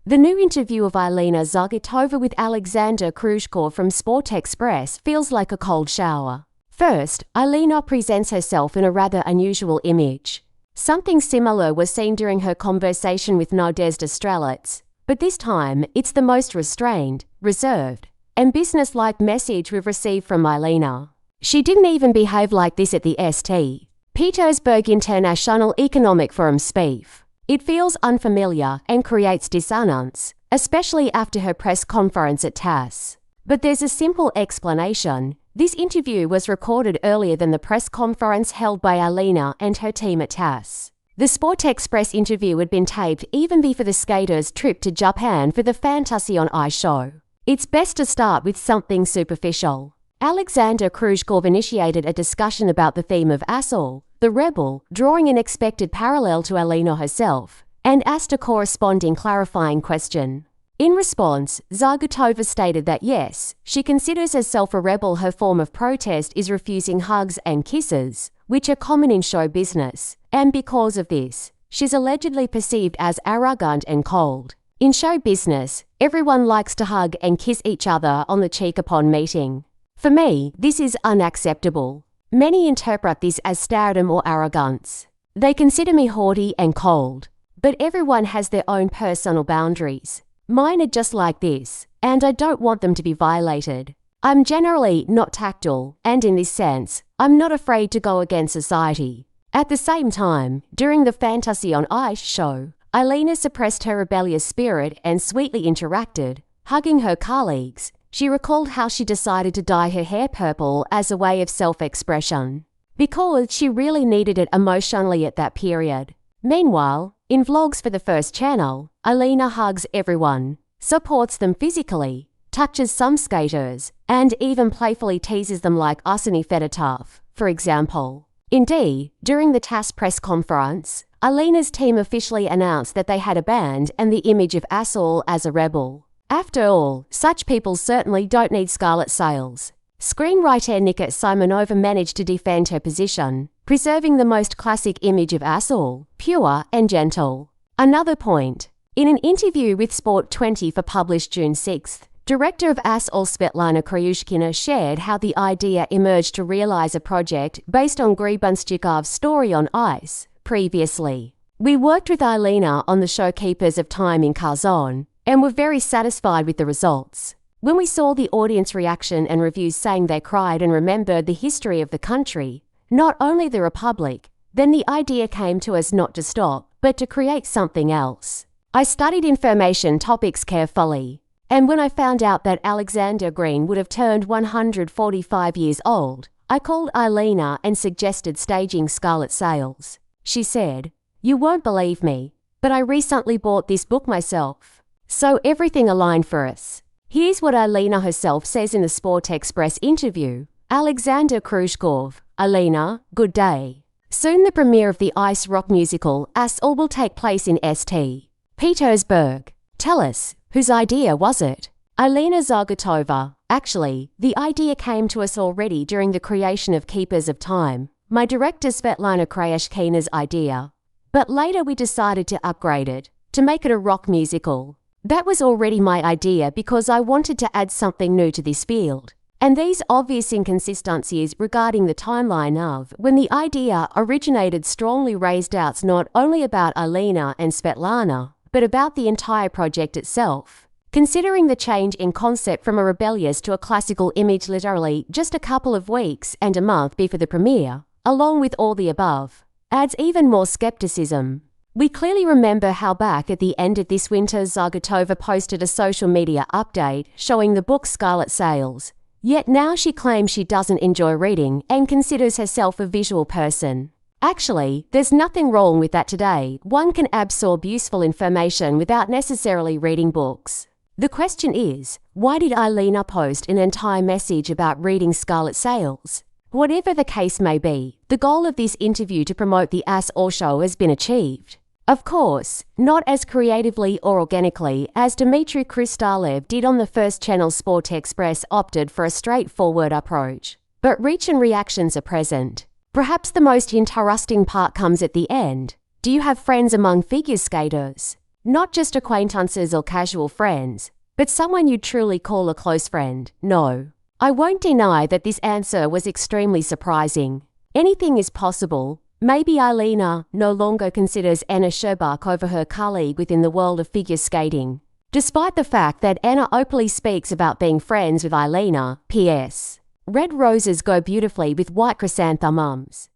The new interview of ALINA ZAGITOVA with Alexander Kruzhkov from Sport Express feels like a cold shower. First, ALINA presents herself in a rather unusual image. Something similar was seen during her conversation with Nadezhda Strelets, but this time it's the most restrained, reserved, and business-like message we've received from ALINA. She didn't even behave like this at the St. Petersburg International Economic Forum speech. It feels unfamiliar and creates dissonance, especially after her press conference at TASS. But there's a simple explanation. This interview was recorded earlier than the press conference held by ALINA and her team at TASS. The Sport Express interview had been taped even before the skaters' trip to Japan for the Fantasy on Ice show. It's best to start with something superficial. Alexander Kruzhkov initiated a discussion about the theme of Asshole, the rebel, drawing an expected parallel to ALINA herself, and asked a corresponding clarifying question. In response, Zagitova stated that yes, she considers herself a rebel. Her form of protest is refusing hugs and kisses, which are common in show business, and because of this, she's allegedly perceived as arrogant and cold. In show business, everyone likes to hug and kiss each other on the cheek upon meeting. For me, this is unacceptable. Many interpret this as stardom or arrogance. They consider me haughty and cold, but everyone has their own personal boundaries. Mine are just like this, and I don't want them to be violated. I'm generally not tactile, and in this sense, I'm not afraid to go against society. At the same time, during the Fantasy on Ice show, ALINA suppressed her rebellious spirit and sweetly interacted, hugging her colleagues. She recalled how she decided to dye her hair purple as a way of self-expression, because she really needed it emotionally at that period. Meanwhile, in vlogs for the first channel, ALINA hugs everyone, supports them physically, touches some skaters, and even playfully teases them like Arseny Fedotov, for example. Indeed, during the TASS press conference, ALINA's team officially announced that they had abandoned and the image of Asshole as a rebel. After all, such people certainly don't need scarlet sails. Screenwriter Nika Simonova managed to defend her position, preserving the most classic image of Asshole, pure and gentle. Another point. In an interview with Sport 24 published June 6th, director of Asshole Svetlana Kryushkina shared how the idea emerged to realize a project based on Grebenstchikov's story on ice. Previously, we worked with ALINA on the show Keepers of Time in Kazan, and were very satisfied with the results. When we saw the audience reaction and reviews saying they cried and remembered the history of the country, not only the Republic, then the idea came to us not to stop, but to create something else. I studied information topics carefully, and when I found out that Alexander Green would have turned 145 years old, I called ALINA and suggested staging Scarlet Sails. She said, "You won't believe me, but I recently bought this book myself." So everything aligned for us. Here's what ALINA herself says in the Sport Express interview. Alexander Kruzhkov, ALINA, good day. Soon the premiere of the ice rock musical Asshole will take place in St. Petersburg. Tell us, whose idea was it? ALINA ZAGITOVA. Actually, the idea came to us already during the creation of Keepers of Time, my director Svetlana Kryushkina's idea. But later we decided to upgrade it, to make it a rock musical. That was already my idea because I wanted to add something new to this field. And these obvious inconsistencies regarding the timeline of when the idea originated strongly raised doubts not only about ALINA and Svetlana, but about the entire project itself. Considering the change in concept from a rebellious to a classical image literally just a couple of weeks and a month before the premiere, along with all the above, adds even more skepticism. We clearly remember how back at the end of this winter Zagitova posted a social media update showing the book Scarlet Sails. Yet now she claims she doesn't enjoy reading and considers herself a visual person. Actually, there's nothing wrong with that today. One can absorb useful information without necessarily reading books. The question is, why did ALINA post an entire message about reading Scarlet Sails? Whatever the case may be, the goal of this interview to promote the Asshole show has been achieved. Of course, not as creatively or organically as Dmitry Kristalev did on the first channel. Sport Express opted for a straightforward approach, but reach and reactions are present. Perhaps the most interesting part comes at the end. Do you have friends among figure skaters? Not just acquaintances or casual friends, but someone you'd truly call a close friend, no. I won't deny that this answer was extremely surprising. Anything is possible. Maybe ALINA no longer considers Anna Sherbak over her colleague within the world of figure skating. Despite the fact that Anna openly speaks about being friends with ALINA, P.S. Red roses go beautifully with white chrysanthemums.